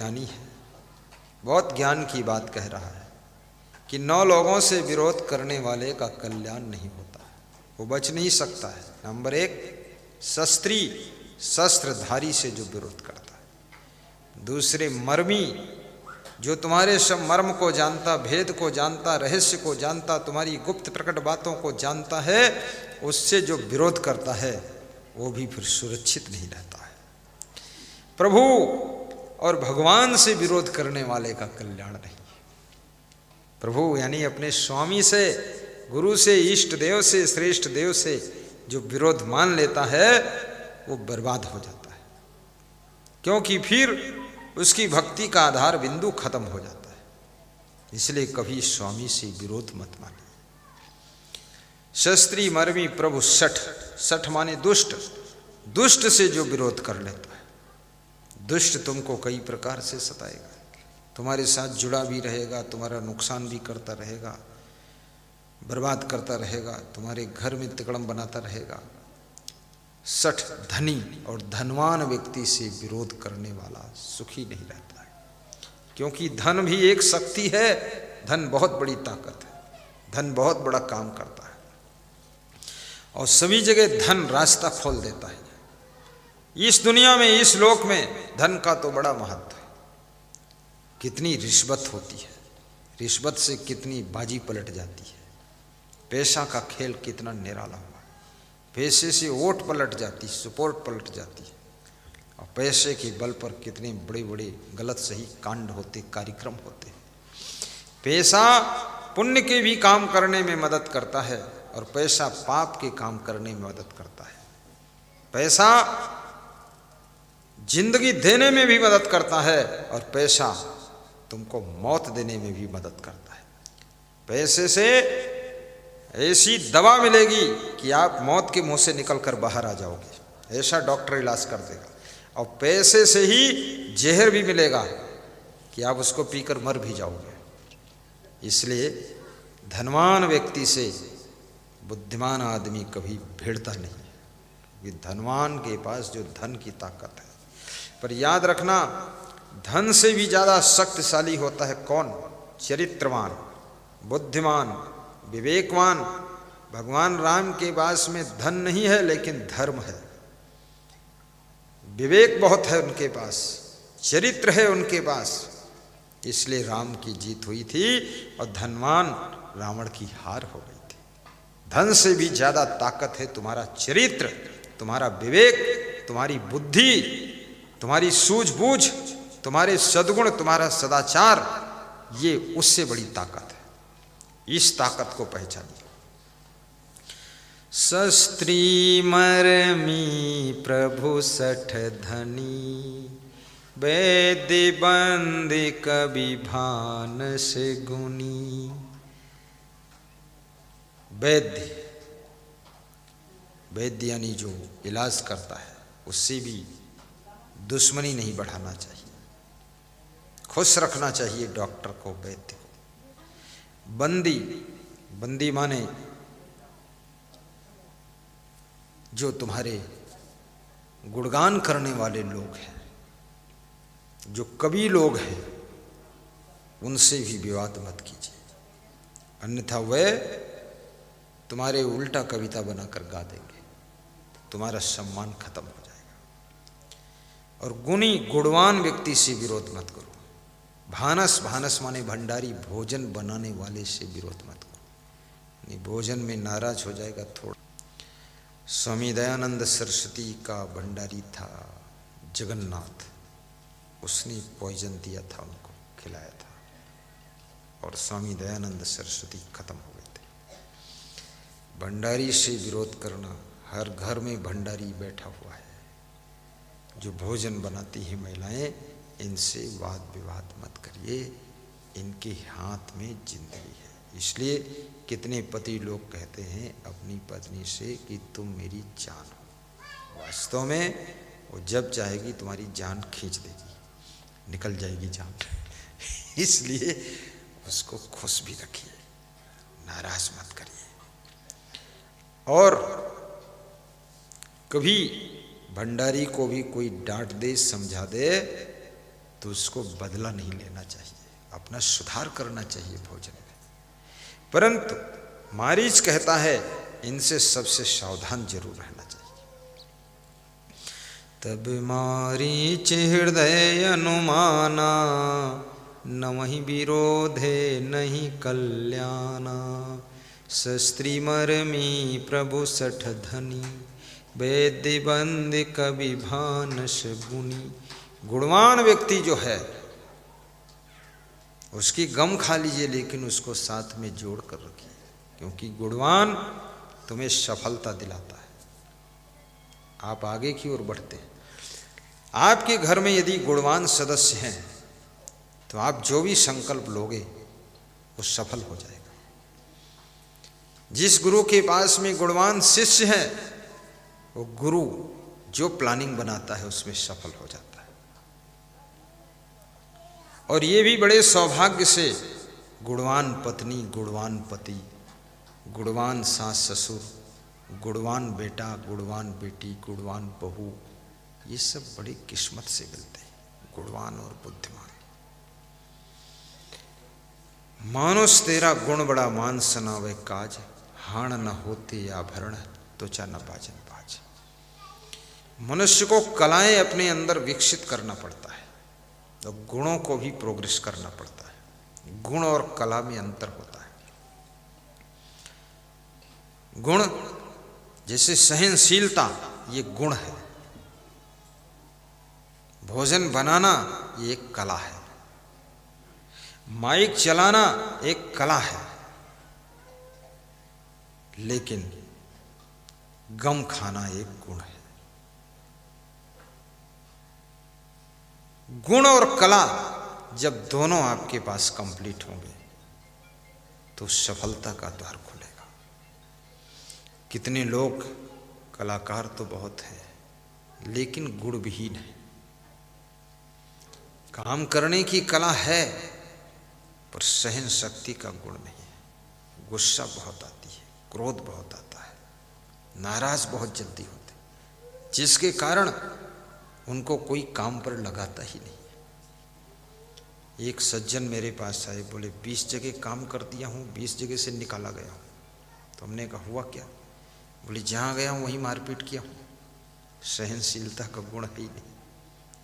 ज्ञानी है, बहुत ज्ञान की बात कह रहा है कि 9 लोगों से विरोध करने वाले का कल्याण नहीं होता, वो बच नहीं सकता है। नंबर 1, शस्त्री शस्त्रधारी से जो विरोध करता है। दूसरे, मर्मी, जो तुम्हारे सब मर्म को जानता, भेद को जानता, रहस्य को जानता, तुम्हारी गुप्त प्रकट बातों को जानता है, उससे जो विरोध करता है वो भी फिर सुरक्षित नहीं रहता है। प्रभु और भगवान से विरोध करने वाले का कल्याण नहीं है। प्रभु यानी अपने स्वामी से, गुरु से, इष्ट देव से, श्रेष्ठ देव से जो विरोध मान लेता है वो बर्बाद हो जाता है, क्योंकि फिर उसकी भक्ति का आधार बिंदु खत्म हो जाता है। इसलिए कभी स्वामी से विरोध मत मानिए। शस्त्री, मर्मी, प्रभु, सठ, सठ माने दुष्ट, दुष्ट से जो विरोध कर लेता है। दुष्ट तुमको कई प्रकार से सताएगा, तुम्हारे साथ जुड़ा भी रहेगा, तुम्हारा नुकसान भी करता रहेगा, बर्बाद करता रहेगा, तुम्हारे घर में तिकड़म बनाता रहेगा। सठ, धनी और धनवान व्यक्ति से विरोध करने वाला सुखी नहीं रहता है, क्योंकि धन भी एक शक्ति है, धन बहुत बड़ी ताकत है, धन बहुत बड़ा काम करता है और सभी जगह धन रास्ता खोल देता है। इस दुनिया में, इस लोक में धन का तो बड़ा महत्व है। कितनी रिश्वत होती है, रिश्वत से कितनी बाजी पलट जाती है। पैसा का खेल कितना निराला हुआ, पैसे से वोट पलट जाती, सपोर्ट पलट जाती है, और पैसे के बल पर कितने बड़े बड़े गलत सही कांड होते, कार्यक्रम होते। पैसा पुण्य के भी काम करने में मदद करता है और पैसा पाप के काम करने में मदद करता है। पैसा जिंदगी देने में भी मदद करता है और पैसा तुमको मौत देने में भी मदद करता है। पैसे से ऐसी दवा मिलेगी कि आप मौत के मुंह से निकलकर बाहर आ जाओगे, ऐसा डॉक्टर इलाज कर देगा। और पैसे से ही जहर भी मिलेगा कि आप उसको पीकर मर भी जाओगे। इसलिए धनवान व्यक्ति से बुद्धिमान आदमी कभी भिड़ता नहीं है, कि धनवान के पास जो धन की ताकत है। पर याद रखना, धन से भी ज्यादा शक्तिशाली होता है कौन? चरित्रवान, बुद्धिमान, विवेकवान। भगवान राम के पास में धन नहीं है लेकिन धर्म है, विवेक बहुत है उनके पास, चरित्र है उनके पास, इसलिए राम की जीत हुई थी और धनवान रावण की हार हो गई थी। धन से भी ज्यादा ताकत है तुम्हारा चरित्र, तुम्हारा विवेक, तुम्हारी बुद्धि, तुम्हारी सूझबूझ, तुम्हारे सद्गुण, तुम्हारा सदाचार, ये उससे बड़ी ताकत है। इस ताकत को पहचानिए। शस्त्री मर्मी प्रभु सठ धनी, वैद्य बंदी कवि भान से गुनी। वैद्य, वैद्य यानी जो इलाज करता है, उससे भी दुश्मनी नहीं बढ़ाना चाहिए, खुश रखना चाहिए डॉक्टर को, वैद्य को। बंदी, बंदी माने जो तुम्हारे गुणगान करने वाले लोग हैं, जो कवि लोग हैं, उनसे भी विवाद मत कीजिए, अन्यथा वे तुम्हारे उल्टा कविता बनाकर गा देंगे, तुम्हारा सम्मान खत्म हो जाएगा। और गुणी, गुणवान व्यक्ति से विरोध मत करो। भानस, भानस माने भंडारी, भोजन बनाने वाले से विरोध मत करो, नहीं भोजन में नाराज हो जाएगा थोड़ा। स्वामी दयानंद सरस्वती का भंडारी था जगन्नाथ, उसने पॉइजन दिया था, उनको खिलाया था, और स्वामी दयानंद सरस्वती खत्म हो गए थे। भंडारी से विरोध करना, हर घर में भंडारी बैठा हुआ है, जो भोजन बनाती हैं महिलाएं, इनसे वाद विवाद मत करिए, इनके हाथ में जिंदगी है। इसलिए कितने पति लोग कहते हैं अपनी पत्नी से कि तुम मेरी जान हो, वास्तव में वो जब चाहेगी तुम्हारी जान खींच देगी, निकल जाएगी जान। इसलिए उसको खुश भी रखिए, नाराज मत करिए। और कभी भंडारी को भी कोई डांट दे, समझा दे, तो उसको बदला नहीं लेना चाहिए, अपना सुधार करना चाहिए भोजन में। परंतु मारीच कहता है इनसे सबसे सावधान जरूर रहना चाहिए। तब मारीच हृदय अनुमाना, नमहि विरोधे नहीं कल्याणा। शस्त्री मरमी प्रभु सठ धनी, वैद्य बंद कवि भानस गुनी। गुणवान व्यक्ति जो है उसकी गम खा लीजिए, लेकिन उसको साथ में जोड़ कर रखिए, क्योंकि गुणवान तुम्हें सफलता दिलाता है, आप आगे की ओर बढ़ते हैं। आपके घर में यदि गुणवान सदस्य हैं तो आप जो भी संकल्प लोगे वो सफल हो जाएगा। जिस गुरु के पास में गुणवान शिष्य है, वो गुरु जो प्लानिंग बनाता है उसमें सफल हो जाता है। और ये भी बड़े सौभाग्य से गुणवान पत्नी, गुणवान पति, गुणवान सास ससुर, गुणवान बेटा, गुणवान बेटी, गुणवान बहू, ये सब बड़ी किस्मत से मिलते हैं, गुणवान और बुद्धिमान। मानुष तेरा गुण बड़ा मान सनावे काज, हाण न होते आभरण त्वचा न बाजन बाज। मनुष्य को कलाएं अपने अंदर विकसित करना पड़ता है, तो गुणों को भी प्रोग्रेस करना पड़ता है। गुण और कला में अंतर होता है। गुण जैसे सहनशीलता, ये गुण है। भोजन बनाना ये एक कला है। माइक चलाना एक कला है। लेकिन गम खाना एक गुण है। गुण और कला जब दोनों आपके पास कंप्लीट होंगे तो सफलता का द्वार खुलेगा। कितने लोग कलाकार तो बहुत हैं लेकिन गुणविहीन हैं। काम करने की कला है पर सहन शक्ति का गुण नहीं है। गुस्सा बहुत आती है, क्रोध बहुत आता है, नाराज बहुत जल्दी होते, जिसके कारण उनको कोई काम पर लगाता ही नहीं। एक सज्जन मेरे पास आए, बोले 20 जगह काम कर दिया हूँ, 20 जगह से निकाला गया हूँ। तो हमने कहा हुआ क्या? बोले जहाँ गया हूँ वहीं मारपीट किया हूँ। सहनशीलता का गुण है ही नहीं।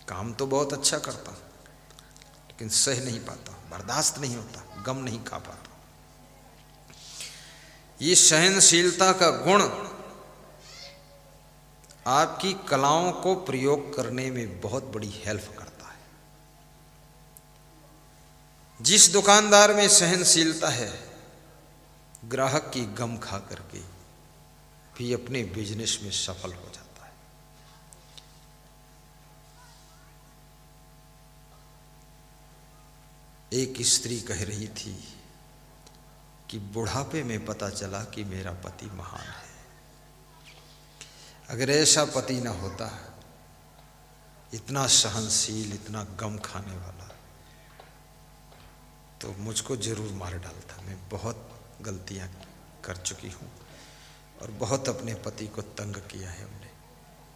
काम तो बहुत अच्छा करता हूँ लेकिन सह नहीं पाता, बर्दाश्त नहीं होता, गम नहीं खा पाता। ये सहनशीलता का गुण आपकी कलाओं को प्रयोग करने में बहुत बड़ी हेल्प करता है। जिस दुकानदार में सहनशीलता है, ग्राहक की गम खा करके भी अपने बिजनेस में सफल हो जाता है। एक स्त्री कह रही थी कि बुढ़ापे में पता चला कि मेरा पति महान है। अगर ऐसा पति ना होता, इतना सहनशील, इतना गम खाने वाला, तो मुझको जरूर मार डालता। मैं बहुत गलतियां कर चुकी हूँ और बहुत अपने पति को तंग किया है हमने,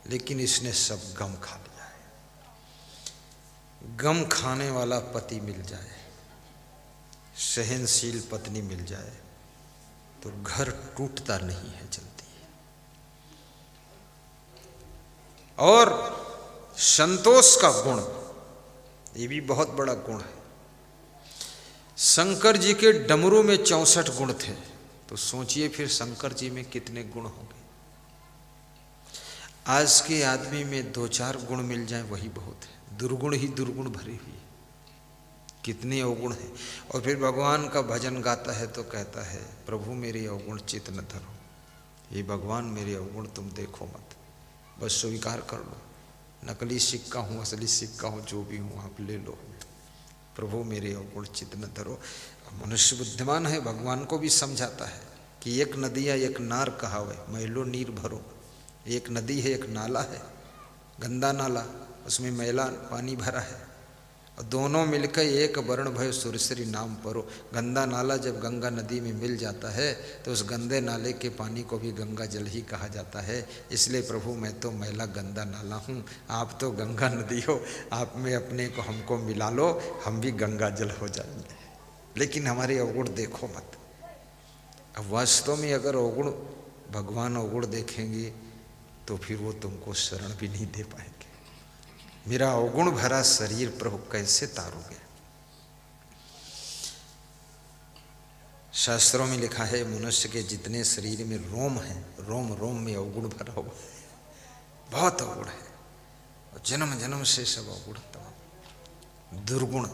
लेकिन इसने सब गम खा लिया है। गम खाने वाला पति मिल जाए, सहनशील पत्नी मिल जाए तो घर टूटता नहीं है जल्दी। और संतोष का गुण, ये भी बहुत बड़ा गुण है। शंकर जी के डमरू में 64 गुण थे, तो सोचिए फिर शंकर जी में कितने गुण होंगे। आज के आदमी में 2-4 गुण मिल जाए वही बहुत है। दुर्गुण ही दुर्गुण भरी हुई है, कितने अवगुण है। और फिर भगवान का भजन गाता है तो कहता है, प्रभु मेरे अवगुण चित न धरो, ये भगवान मेरे अवगुण तुम देखो मत, बस स्वीकार कर लो। नकली सिक्का हूँ, असली सिक्का हूँ, जो भी हूँ आप ले लो, प्रभु मेरे अवगुण चित न धरो। मनुष्य बुद्धिमान है, भगवान को भी समझाता है कि एक नदिया एक नार कहावे, मैलो नीर भरो। एक नदी है, एक नाला है, गंदा नाला, उसमें मैला पानी भरा है, दोनों मिलकर एक वर्ण भयो सुरसरी नाम परो। गंदा नाला जब गंगा नदी में मिल जाता है तो उस गंदे नाले के पानी को भी गंगा जल ही कहा जाता है। इसलिए प्रभु मैं तो मैला गंदा नाला हूँ, आप तो गंगा नदी हो, आप में अपने को हमको मिला लो, हम भी गंगा जल हो जाएंगे। लेकिन हमारे अवगुण देखो मत। अब वास्तव में अगर अवगुण भगवान अवगुण देखेंगे तो फिर वो तुमको शरण भी नहीं दे पाएंगे। मेरा अवगुण भरा शरीर प्रभु कैसे तारोगे। शास्त्रों में लिखा है मनुष्य के जितने शरीर में रोम है, रोम रोम में अवगुण भरा हुआ है, बहुत अवगुण है। और जन्म जन्म से सब अवगुण, दुर्गुण